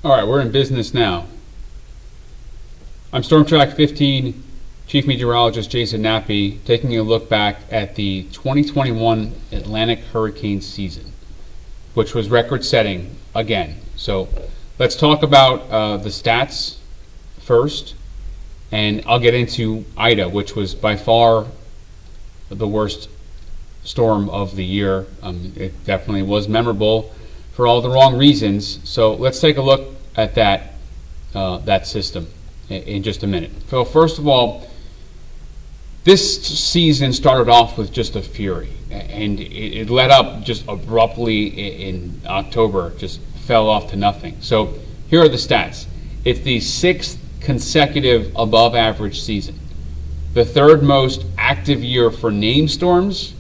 All right, we're in business now. I'm Storm Track 15, Chief Meteorologist Jason Nappi, taking a look back at the 2021 Atlantic hurricane season, which was record-setting again. So let's talk about the stats first, and I'll get into Ida, which was by far the worst storm of the year. It definitely was memorable for all the wrong reasons. So let's take a look at that system in just a minute. So first of all, this season started off with just a fury, and it let up just abruptly in October, just fell off to nothing. So here are the stats. It's the 6th consecutive above average season, the 3rd most active year for named storms,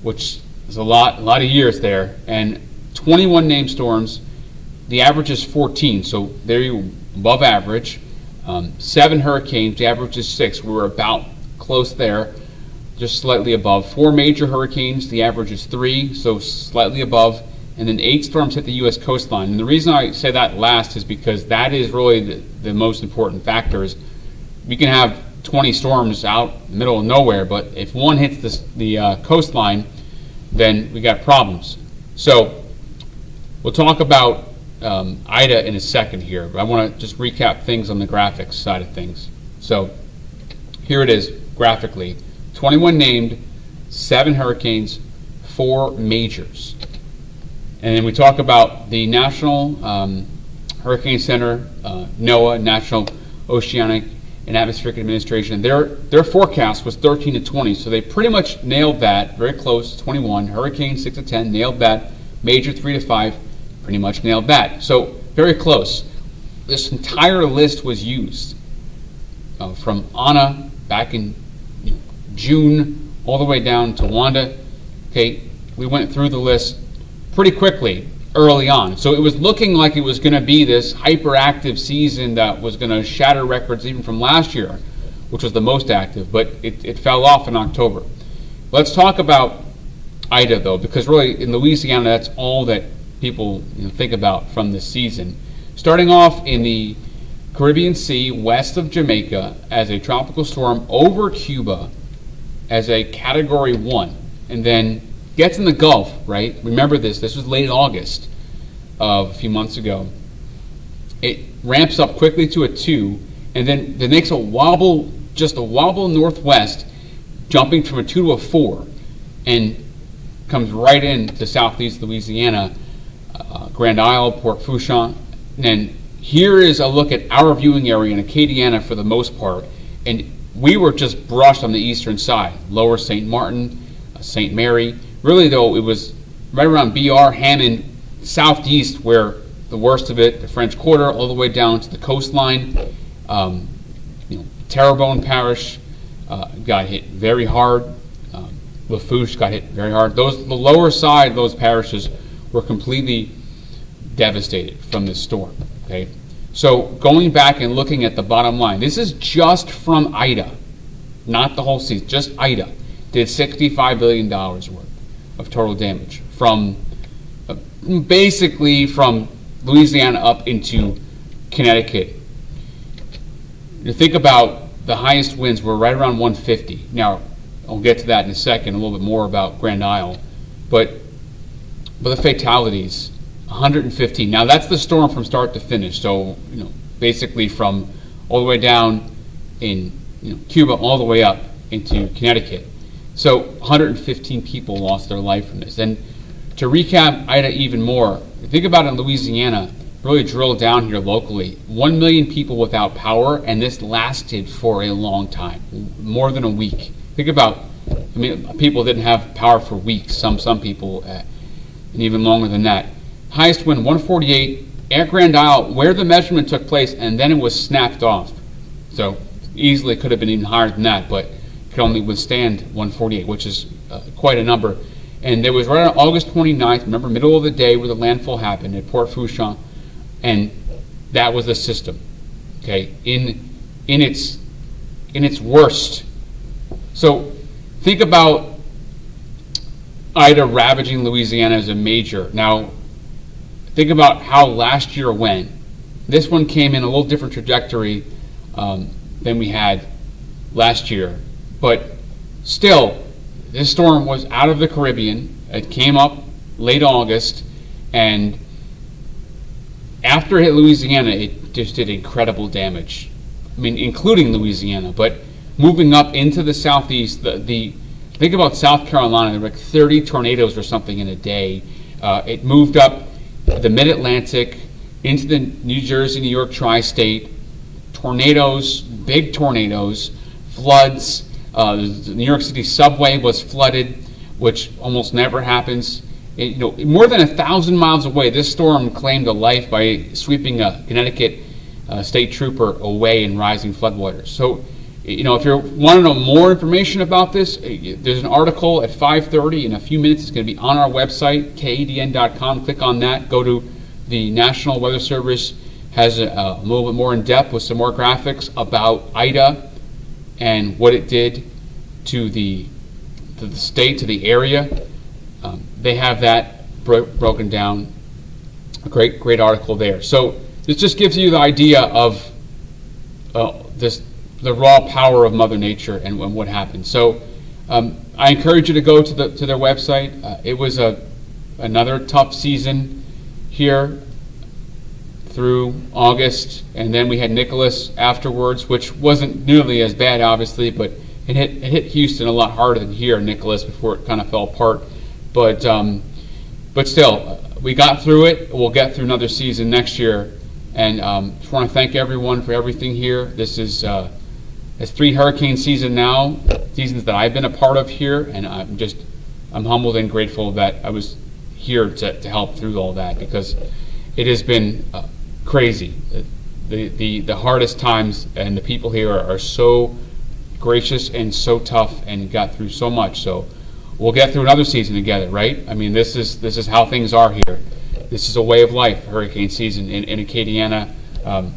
which is a lot of years there, and 21 named storms. The average is 14, so there you above average. 7 hurricanes, the average is 6. We were about close there, just slightly above. 4 major hurricanes, the average is 3, so slightly above. And then 8 storms hit the U.S. coastline. And the reason I say that last is because that is really the most important factor. Is we can have 20 storms out in the middle of nowhere, but if one hits the coastline, then we got problems. So we'll talk about Ida in a second here, but I want to just recap things on the graphics side of things. So here it is graphically: 21 named, 7 hurricanes, 4 majors. And then we talk about the National Hurricane Center, NOAA, National Oceanic and Atmospheric Administration. Their forecast was 13 to 20, so they pretty much nailed that, very close, 21. Hurricane 6 to 10, nailed that. Major 3 to 5, pretty much nailed that. So very close. This entire list was used from Anna back in June all the way down to Wanda. Okay, we went through the list pretty quickly early on. So it was looking like it was going to be this hyperactive season that was going to shatter records even from last year, which was the most active, but it fell off in October. Let's talk about Ida, though, because really in Louisiana, that's all that people think about from this season. Starting off in the Caribbean Sea west of Jamaica as a tropical storm over Cuba as a Category 1, and then gets in the Gulf, right? Remember this was late August of a few months ago. It ramps up quickly to a 2, and then it makes a wobble northwest, jumping from a 2 to a 4, and comes right into southeast Louisiana, Grand Isle, Port Fourchon. And here is a look at our viewing area in Acadiana for the most part, and we were just brushed on the eastern side, lower St. Martin, St. Mary. Really, though, it was right around BR, Hammond, southeast, where the worst of it, the French Quarter, all the way down to the coastline. Terrebonne Parish got hit very hard. Lafourche got hit very hard. The lower side of those parishes were completely devastated from this storm. Okay, so going back and looking at the bottom line, this is just from Ida, not the whole season, just Ida. Did $65 billion worth of total damage from basically from Louisiana up into Connecticut. You think about the highest winds were right around 150. Now, I'll get to that in a second, a little bit more about Grand Isle, but the fatalities, 115. Now that's the storm from start to finish. So basically from all the way down in Cuba all the way up into Connecticut. So 115 people lost their life from this. And to recap Ida even more, think about it in Louisiana, really drill down here locally, 1 million people without power, and this lasted for a long time, more than a week. Think about, people didn't have power for weeks, some people, and even longer than that. Highest wind, 148, at Grand Isle, where the measurement took place, and then it was snapped off. So easily could have been even higher than that, but could only withstand 148, which is quite a number. And there was right on August 29th, remember, middle of the day where the landfall happened at Port Fourchon, and that was the system, okay, in its worst. So think about Ida ravaging Louisiana as a major. Now, think about how last year went. This one came in a little different trajectory than we had last year. But still, this storm was out of the Caribbean. It came up late August, and after it hit Louisiana, it just did incredible damage. I mean, including Louisiana, but moving up into the southeast, think about South Carolina, there were like 30 tornadoes or something in a day. It moved up the mid-Atlantic into the New Jersey, New York tri-state. Tornadoes, big tornadoes, floods. The New York City subway was flooded, which almost never happens. More than 1,000 miles away, this storm claimed a life by sweeping a Connecticut state trooper away in rising floodwaters. So, if you want to know more information about this, there's an article at 5:30 in a few minutes. It's going to be on our website, KADN.com. Click on that. Go to the National Weather Service. Has a little bit more in depth with some more graphics about Ida and what it did to the state, to the area. They have that broken down. A great article there. So this just gives you the idea of the raw power of Mother Nature and what happened. So I encourage you to go to their website. It was another tough season here through August, and then we had Nicholas afterwards, which wasn't nearly as bad, obviously, but it hit Houston a lot harder than here, Nicholas, before it kind of fell apart. But still, we got through it. We'll get through another season next year, and just want to thank everyone for everything here. This is it's 3 hurricane seasons now, seasons that I've been a part of here, and I'm humbled and grateful that I was here to help through all that, because it has been crazy. The hardest times, and the people here are so gracious and so tough and got through so much. So we'll get through another season together, right? I mean, this is how things are here. This is a way of life, hurricane season in Acadiana.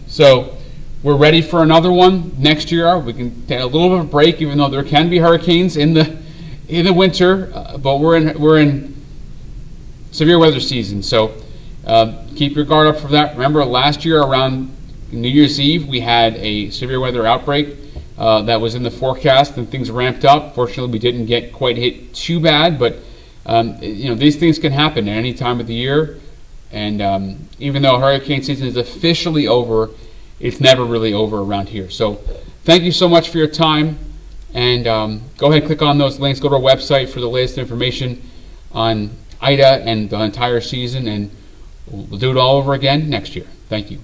So we're ready for another one next year. We can take a little bit of a break, even though there can be hurricanes in the winter. But we're in severe weather season. So keep your guard up for that. Remember, last year around New Year's Eve, we had a severe weather outbreak that was in the forecast, and things ramped up. Fortunately, we didn't get quite hit too bad, but these things can happen at any time of the year. And even though hurricane season is officially over, it's never really over around here. So thank you so much for your time, and go ahead and click on those links. Go to our website for the latest information on Ida and the entire season, and we'll do it all over again next year. Thank you.